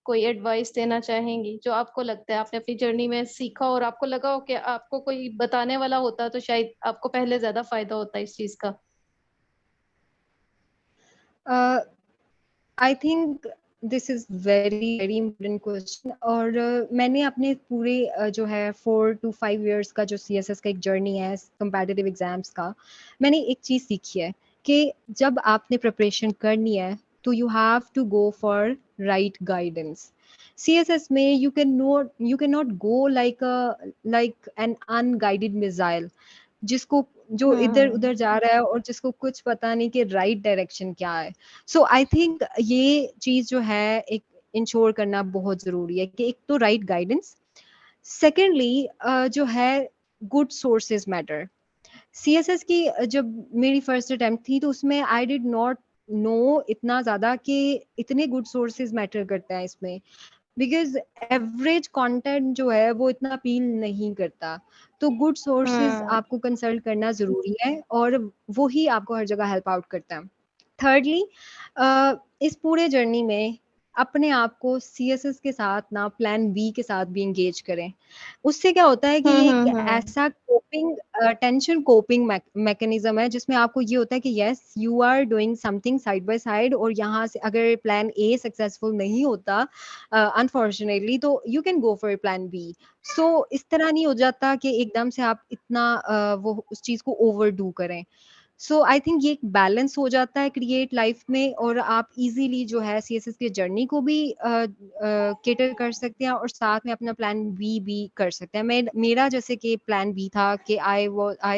कोई एडवाइस देना चाहेंगी जो आपको लगता है आपने अपनी जर्नी में सीखा और आपको लगा हो कि आपको कोई बताने वाला होता तो शायद आपको पहले ज्यादा फायदा होता इस चीज का? I think this is very very important question. और मैंने अपने पूरे जो है 4 to 5 years का जो सीएसएस का एक जर्नी है कंपैटिटिव एग्जाम्स का, मैंने एक चीज़ सीखी है कि जब आपने प्रिपरेशन करनी है तो you have to go for right guidance. CSS में you can not go like an unguided missile, जिसको जो इधर हम्म। उधर जा रहा है और जिसको कुछ पता नहीं कि राइट डायरेक्शन क्या है। सो आई थिंक ये चीज जो है एक इंश्योर करना बहुत जरूरी है कि एक तो राइट गाइडेंस, सेकेंडली जो है गुड सोर्सेज मैटर। सीएसएस की जब मेरी फर्स्ट अटेम्प्ट थी तो उसमें आई डिड नॉट नो इतना ज्यादा कि इतने गुड सोर्सेज मैटर करते हैं इसमें, बिकॉज एवरेज कंटेंट जो है वो इतना अपील नहीं करता। तो गुड सोर्सेज हम्म आपको कंसल्ट करना जरूरी है और वो ही आपको हर जगह हेल्प आउट करता है। थर्डली, इस पूरे जर्नी में अपने आप को सीएसएस के साथ ना प्लान बी के साथ भी एंगेज करें। उससे क्या होता है कि ये एक हम्म। ऐसा कोपिंग टेंशन कोपिंग मैकेनिज्म है जिसमें आपको ये होता है कि yes you are doing something side by side, और यहाँ से अगर प्लान ए सक्सेसफुल नहीं होता अनफॉर्चुनेटली तो you can go for plan B. So इस तरह नहीं हो जाता कि एकदम से आप इतना वो उस चीज को ओवरडू करें। सो आई थिंक ये एक बैलेंस हो जाता है क्रिएट लाइफ में, और आप इजीली जो है सीएसएस की जर्नी को भी केटर कर सकते हैं और साथ में अपना प्लान बी भी कर सकते हैं। मैं मेरा जैसे कि प्लान बी था कि I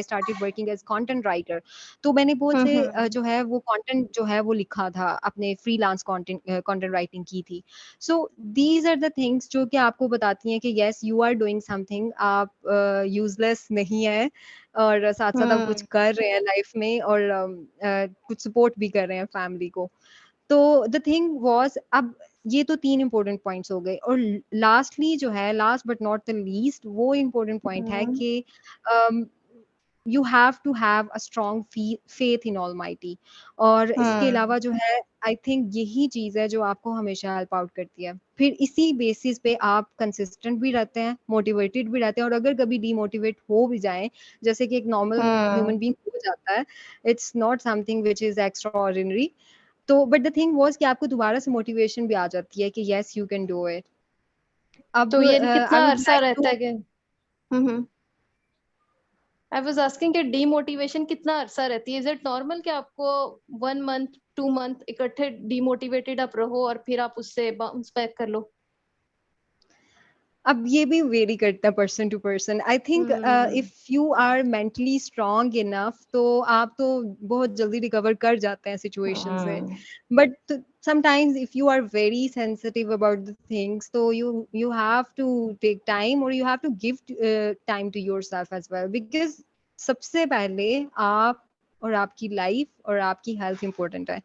started working as content writer. तो मैंने बहुत से हम्म जो है वो कंटेंट जो है वो लिखा था, अपने फ्रीलांस कंटेंट राइटिंग की थी। So these are the things जो कि आपको बताती हैं कि yes you are doing something, आप यूजलेस नहीं है, और साथ साथ आप कुछ हम्म। कर रहे हैं लाइफ में, और कुछ सपोर्ट भी कर रहे हैं फैमिली को। तो द थिंग वाज, अब ये तो 3 इंपॉर्टेंट पॉइंट्स हो गए, और लास्टली जो है, last but not the least, वो इंपॉर्टेंट पॉइंट है हम्म कि you have to have a strong faith in almighty. और इसके हम्म अलावा जो है, आई थिंक यही चीज है जो आपको हमेशा हेल्प आउट करती है। फिर इसी बेसिस पे आप कंसिस्टेंट भी रहते हैं, मोटिवेटेड भी रहते हैं, और अगर कभी डीमोटिवेट हो भी जाएं, जैसे कि एक नॉर्मल हम्म। ह्यूमन बीइंग हो जाता है, it's not something which is extra ordinary. तो बट द थिंग वाज कि आपको दोबारा से मोटिवेशन भी आ जाती है कि yes you can do it. अब तो ये आई कितना वुड अरसा लाइक रहता टू, है कि आई वाज आस्किंग कि डीमोटिवेशन कितना अरसा रहती है? इज इट नॉर्मल कि आपको 1 मंथ 2 मंथ इकट्ठे डीमोटिवेटेड आप रहो और फिर आप उससे बाउंस बैक कर लो? अब ये भी वेरी करता है person to person. I think hmm if you are mentally strong enough तो आप तो बहुत जल्दी रिकवर कर जाते हैं सिचुएशन से। Hmm. But sometimes if you are very sensitive about the things, so you have to take time, or you have to give time to yourself as well, because सबसे पहले आप और आपकी लाइफ और आपकी हेल्थ इंपॉर्टेंट है,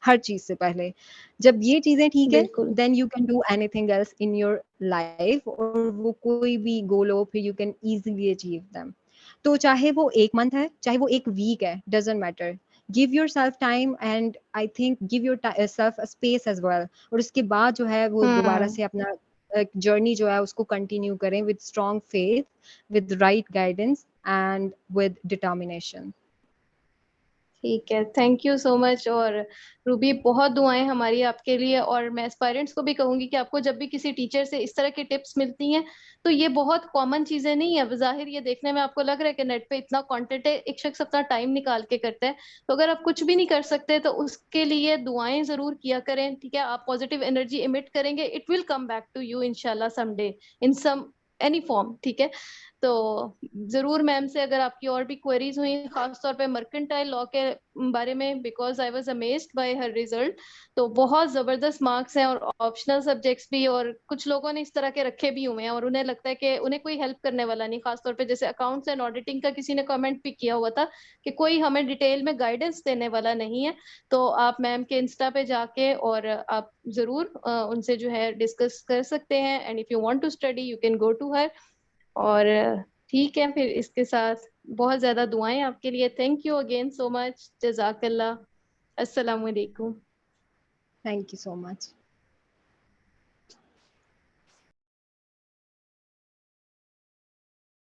हर चीज से पहले। जब ये चीजें ठीक है, बिल्कुल। Then you can do anything else in your life, और वो कोई भी गोल हो फिर you can easily achieve them. तो चाहे वो 1 मंथ है, चाहे वो 1 वीक है, doesn't matter. Give yourself time, and I think give yourself space as well. और उसके बाद जो है वो दोबारा हम्म। से अपना जर्नी जो है उसको कंटिन्यू करें with strong faith, with right guidance, and with determination. ठीक है, थैंक यू सो मच। और रूबी, बहुत दुआएं हमारी आपके लिए, और मैं एस्पायरेंट्स को भी कहूंगी कि आपको जब भी किसी टीचर से इस तरह की टिप्स मिलती हैं तो ये बहुत कॉमन चीजें नहीं है। जाहिर ये देखने में आपको लग रहा है कि नेट पे इतना कंटेंट है, एक शख्स अपना टाइम निकाल के करता है, तो अगर आप कुछ भी नहीं कर सकते तो उसके लिए दुआएं जरूर किया करें। ठीक है, आप पॉजिटिव एनर्जी इमिट करेंगे, it will come back to you इंशाल्लाह someday in some any form. ठीक है, तो जरूर मैम से अगर आपकी और भी क्वेरीज हुई, खासतौर पे मर्केंटाइल लॉ के बारे में, because I was amazed bye her result. तो बहुत जबरदस्त मार्क्स हैं और ऑप्शनल सब्जेक्ट्स भी, और कुछ लोगों ने इस तरह के रखे भी हुए हैं और उन्हें लगता है कि उन्हें कोई हेल्प करने वाला नहीं। खासतौर पे जैसे अकाउंट्स एंड ऑडिटिंग का किसी ने कमेंट भी किया हुआ था कि कोई हमें डिटेल में गाइडेंस देने वाला नहीं है। तो आप मैम के इंस्टा पे जाके और आप जरूर उनसे जो है डिस्कस कर सकते हैं, and if you want to study you can go to her. और ठीक है, फिर इसके साथ बहुत ज्यादा दुआएं आपके लिए। Thank you again so much, जजाकल्ला। अस्सलाम वालेकुम। Thank you so much.